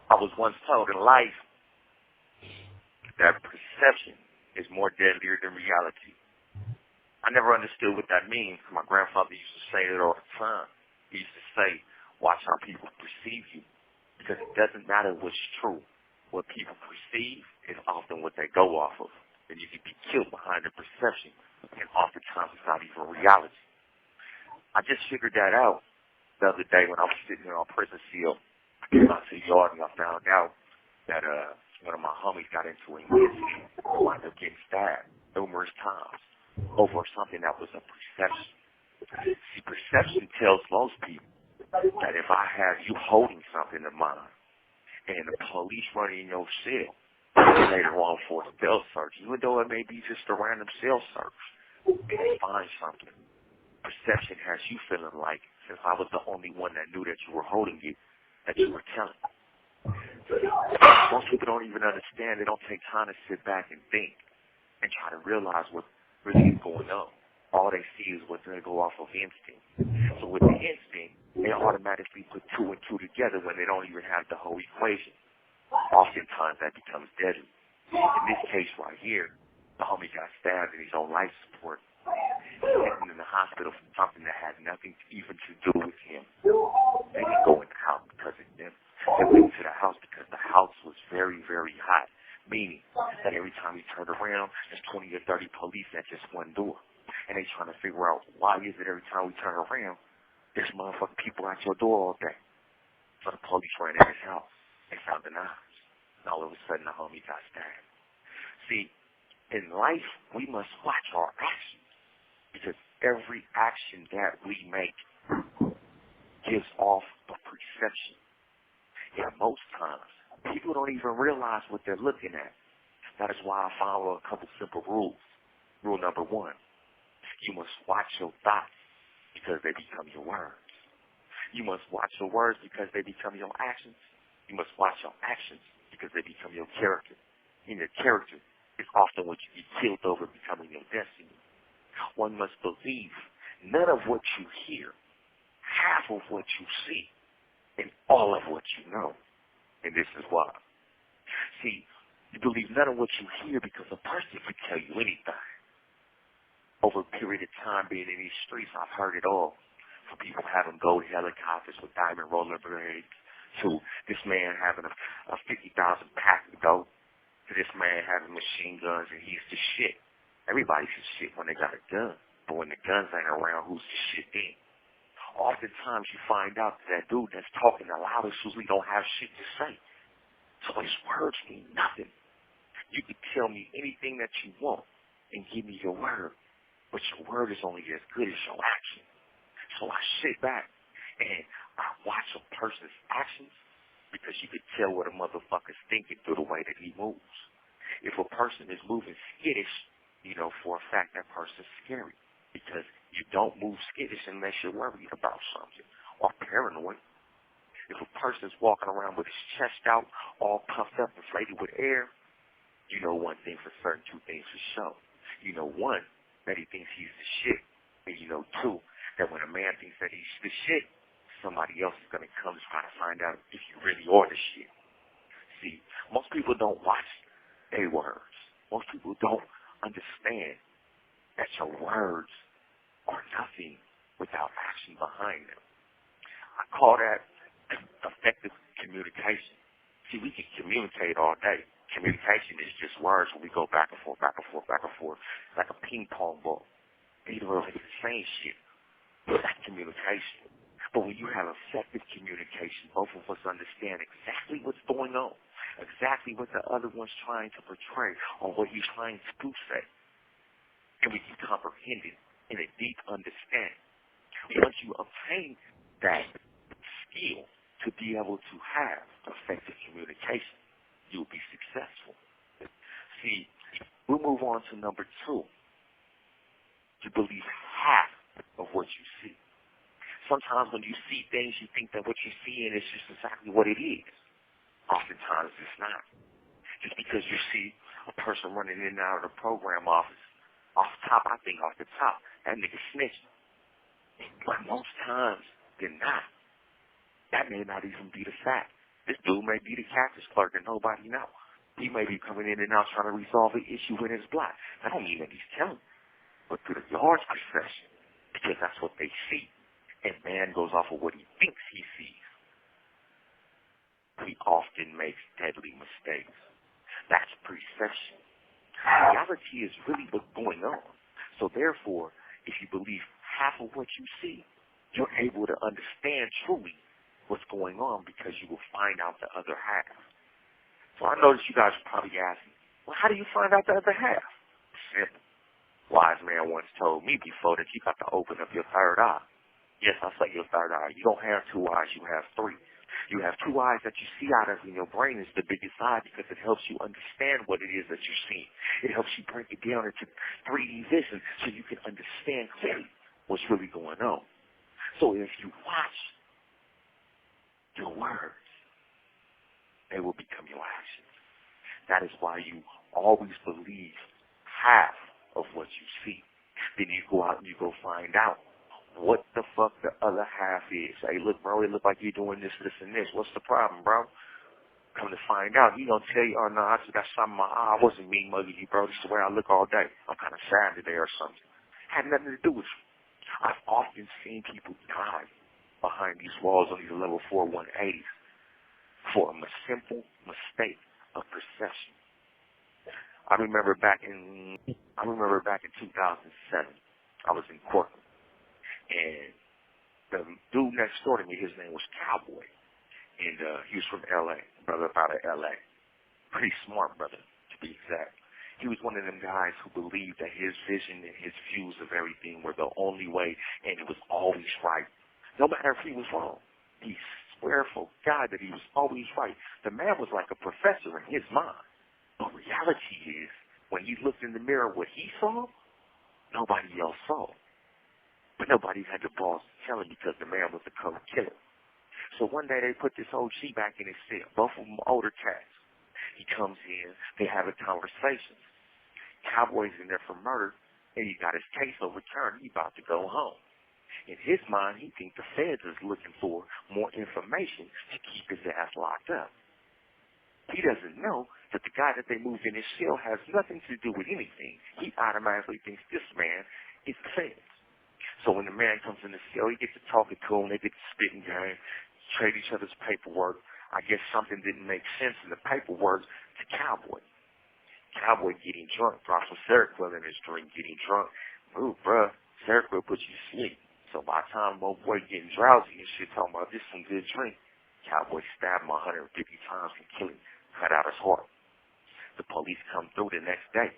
I was once told in life that perception is more deadlier than reality. I never understood what that means. My grandfather used to say it all the time. He used to say, watch how people perceive you, because it doesn't matter what's true. What people perceive is often what they go off of. And you can be killed behind the perception, and oftentimes it's not even reality. I just figured that out the other day when I was sitting there on prison seal. I came out to the yard and I found out that one of my homies got into an incident and wound up getting stabbed numerous times over something that was a perception. See, perception tells most people that if I have you holding something in mind and the police running in your cell later on for a cell search, even though it may be just a random cell search, and they find something, perception has you feeling like, since I was the only one that knew that you were holding it, that you were telling. Most people don't even understand. They don't take time to sit back and think and try to realize what really is going on. All they see is what they go off of instinct. So with the instinct, they automatically put two and two together when they don't even have the whole equation. Oftentimes that becomes deadly. In this case right here, the homie got stabbed in his own life support. Sitting in the hospital for something that had nothing even to do with him. They didn't go in the house because of them. They went to the house because the house was very, very hot. Meaning that every time you turn around, there's 20 or 30 police at just one door. And they trying to figure out why is it every time we turn around, there's motherfucking people at your door all day. So the police ran in his house. They found the knives. And all of a sudden the homie got stabbed. See, in life, we must watch our actions. Because every action that we make gives off a perception. And most times, people don't even realize what they're looking at. That is why I follow a couple simple rules. Rule number 1, you must watch your thoughts because they become your words. You must watch your words because they become your actions. You must watch your actions because they become your character. And your character is often what you get killed over becoming your destiny. One must believe none of what you hear, half of what you see, and all of what you know. And this is why. See, you believe none of what you hear because a person can tell you anything. Over a period of time being in these streets, I've heard it all. From people having gold helicopters with diamond roller blades, to this man having a 50,000 pack of dope, to this man having machine guns and he's the shit. Everybody's the shit when they got a gun. But when the guns ain't around, who's the shit then? Oftentimes you find out that dude that's talking the loudest usually don't have shit to say. So his words mean nothing. You can tell me anything that you want and give me your word. But your word is only as good as your action. So I sit back and I watch a person's actions because you can tell what a motherfucker's thinking through the way that he moves. If a person is moving skittish, you know for a fact that person's scary because you don't move skittish unless you're worried about something or paranoid. If a person's walking around with his chest out, all puffed up, inflated with air, you know one thing for certain, two things for sure. You know, one, that he thinks he's the shit. And you know, two, that when a man thinks that he's the shit, somebody else is going to come to try to find out if you really are the shit. See, most people don't watch their words. Most people don't understand that your words are nothing without action behind them. I call that effective communication. See, we can communicate all day. Communication is just words where we go back and forth, back and forth, back and forth, like a ping pong ball. Either way, it's the same shit. That's communication. But when you have effective communication, both of us understand exactly what's going on, exactly what the other one's trying to portray, or what he's trying to say. And we can comprehend it in a deep understanding. Once you obtain that skill to be able to have effective communication, you'll be successful. See, we'll move on to number 2. You believe half of what you see. Sometimes when you see things, you think that what you're seeing is just exactly what it is. Oftentimes it's not. Just because you see a person running in and out of the program office, off the top, that nigga snitching. But most times they're not. That may not even be the fact. This dude may be the cactus clerk and nobody knows. He may be coming in and out trying to resolve an issue in his block. I don't mean that he's telling, but through the yard's perception, because that's what they see. And man goes off of what he thinks he sees. He often makes deadly mistakes. That's perception. Reality is really what's going on. So therefore, if you believe half of what you see, you're able to understand truly what's going on because you will find out the other half. So I notice you guys are probably asking, well, how do you find out the other half? Simple. Wise man once told me before that you got to open up your third eye. Yes, I say your third eye. You don't have two eyes, you have three. You have two eyes that you see out of, and your brain is the biggest eye because it helps you understand what it is that you're seeing. It helps you break it down into 3D vision so you can understand clearly what's really going on. So if you watch your words, they will become your actions. That is why you always believe half of what you see. Then you go out and you go find out what the fuck the other half is. Hey, look, bro, it look like you're doing this, this, and this. What's the problem, bro? Come to find out, he gonna tell you, oh, no, I just got something in my eye. I wasn't mean mugging you, bro. This is the way I look all day. I'm kind of sad today or something. Had nothing to do with you. I've often seen people die behind these walls on these level 4 180s for a simple mistake of perception. I remember back in 2007, I was in Cortland. And the dude next door to me, his name was Cowboy. And he was from L.A., brother out of L.A. Pretty smart brother, to be exact. He was one of them guys who believed that his vision and his views of everything were the only way, and it was always right. No matter if he was wrong. He swear for God that he was always right. The man was like a professor in his mind. But reality is, when he looked in the mirror, what he saw, nobody else saw. But nobody had the balls to tell him because the man was a cold killer. So one day they put this OG back in his cell, both of them older cats. He comes in, they have a conversation. Cowboy's in there for murder, and he got his case overturned. He about to go home. In his mind, he thinks the feds is looking for more information to keep his ass locked up. He doesn't know that the guy that they moved in his cell has nothing to do with anything. He automatically thinks this man is the feds. So when the man comes in the cell, he gets to talking to him, they get to spitting game, trade each other's paperwork. I guess something didn't make sense in the paperwork to Cowboy. Cowboy getting drunk, drops some Seroquel in his drink, getting drunk. Ooh, bruh, Seroquel puts you to sleep. So by the time old boy getting drowsy and shit, talking about this some good drink, Cowboy stabbed him 150 times and killed him, cut out his heart. The police come through the next day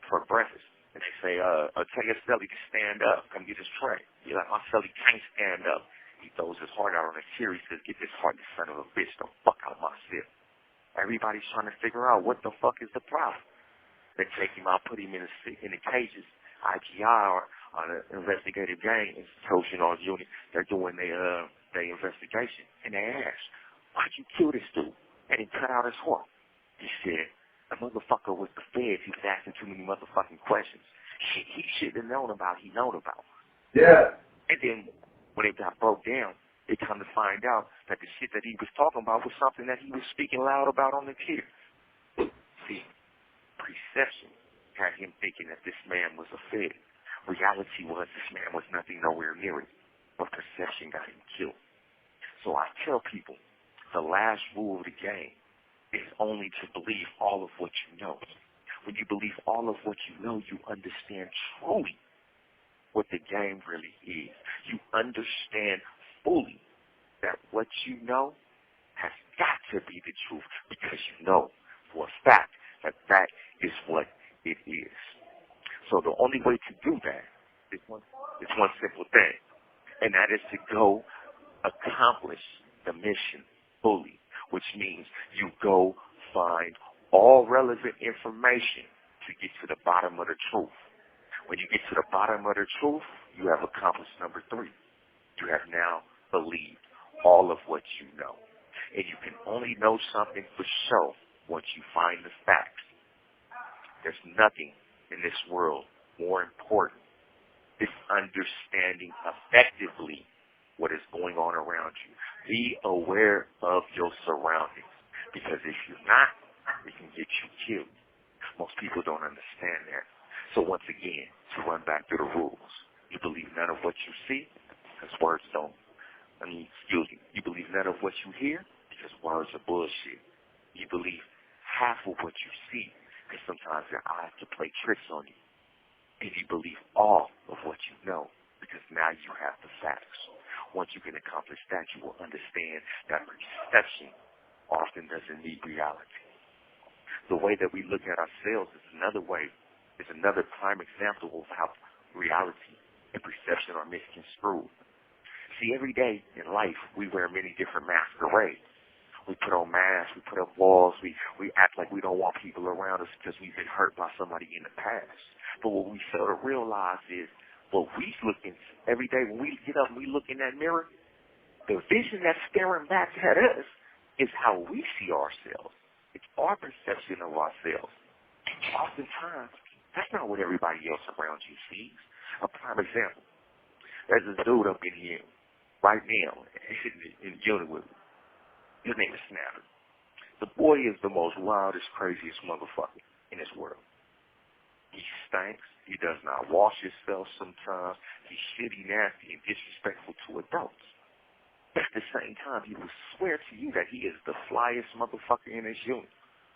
for breakfast. And they say, tell your celly to stand up. Come get his tray. He's like, my celly can't stand up. He throws his heart out on a chair. He says, get this heart, you son of a bitch. Don't fuck out my cell. Everybody's trying to figure out what the fuck is the problem. They take him out, put him in the cages. IGI or the investigative gang institution or unit, they're doing their investigation. And they ask, why'd you kill this dude? And he cut out his heart. He said, the motherfucker was the feds. He was asking too many motherfucking questions. Shit he should have known about, he known about. Yeah. And then when it got broke down, they come to find out that the shit that he was talking about was something that he was speaking loud about on the tier. See, perception had him thinking that this man was a fed. Reality was this man was nothing nowhere near it. But perception got him killed. So I tell people, the last rule of the game is only to believe all of what you know. When you believe all of what you know, you understand truly what the game really is. You understand fully that what you know has got to be the truth because you know for a fact that that is what it is. So the only way to do that is one simple thing, and that is to go accomplish the mission fully, which means you go find all relevant information to get to the bottom of the truth. When you get to the bottom of the truth, you have accomplished number 3. You have now believed all of what you know. And you can only know something for sure once you find the facts. There's nothing in this world more important than understanding effectively what is going on around you. Be aware of your surroundings, because if you're not, it can get you killed. Most people don't understand that. So once again, to run back to the rules, you believe none of what you see, because words don't. You believe none of what you hear, because words are bullshit. You believe half of what you see, because sometimes your eyes can play tricks on you. And you believe all of what you know, because now you have the facts. Once you can accomplish that, you will understand that perception often doesn't need reality. The way that we look at ourselves is another prime example of how reality and perception are misconstrued. See, every day in life, we wear many different masquerades. We put on masks, we put up walls, we act like we don't want people around us because we've been hurt by somebody in the past. But what we fail to realize is what we looking every day when we get up and we look in that mirror, the vision that's staring back at us is how we see ourselves. It's our perception of ourselves. Oftentimes, that's not what everybody else around you sees. A prime example. There's this dude up in here right now in the unit with me. His name is Snapper. The boy is the most wildest, craziest motherfucker in this world. He stinks. He does not wash himself sometimes. He's shitty, nasty, and disrespectful to adults. But at the same time, he will swear to you that he is the flyest motherfucker in his unit.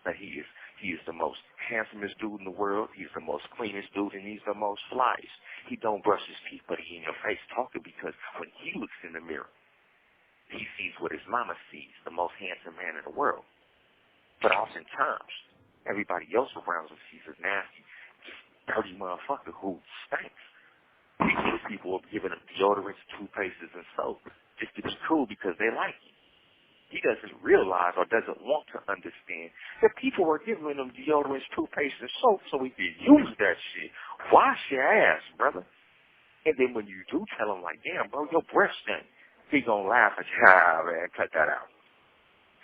That he is the most handsomest dude in the world. He's the most cleanest dude, and he's the most flyest. He don't brush his teeth, but he in your face talking, because when he looks in the mirror, he sees what his mama sees, the most handsome man in the world. But oftentimes, everybody else around him sees a nasty, just dirty motherfucker who stinks. People are giving him deodorants, toothpastes, and soap just to be cool because they like him. He doesn't realize or doesn't want to understand that people are giving him deodorants, toothpaste, and soap so he can use that shit. Wash your ass, brother. And then when you do tell him, like, damn, bro, your breath stink, he gonna laugh at you. Man, cut that out.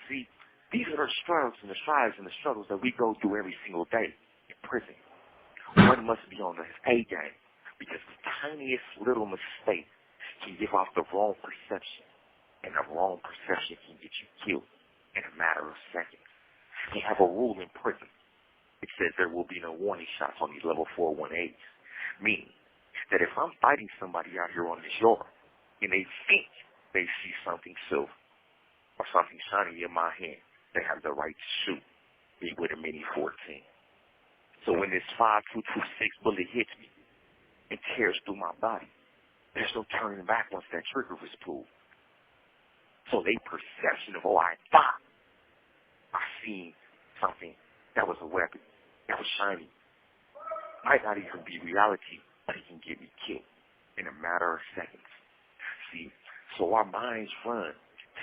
See, these are the struggles and the strides and the struggles that we go through every single day in prison. One must be on his A game, because the tiniest little mistake can give off the wrong perception, and the wrong perception can get you killed in a matter of seconds. They have a rule in prison. It says there will be no warning shots on these level 418s, meaning that if I'm fighting somebody out here on this yard, and they think they see something silver or something shiny in my hand, they have the right to shoot me with a Mini 14. So when this 5.226 bullet hits me and tears through my body, there's no turning back once that trigger was pulled. So their perception of, I thought I seen something that was a weapon, that was shiny, might not even be reality, but it can get me killed in a matter of seconds. See, so our minds run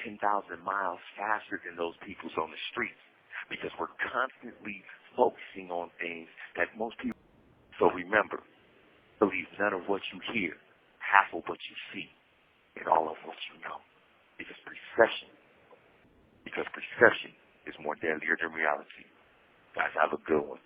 10,000 miles faster than those people's on the streets, because we're constantly focusing on things that most people. So remember, believe none of what you hear, half of what you see, and all of what you know. Because perception is more deadlier than reality. Guys, have a good one.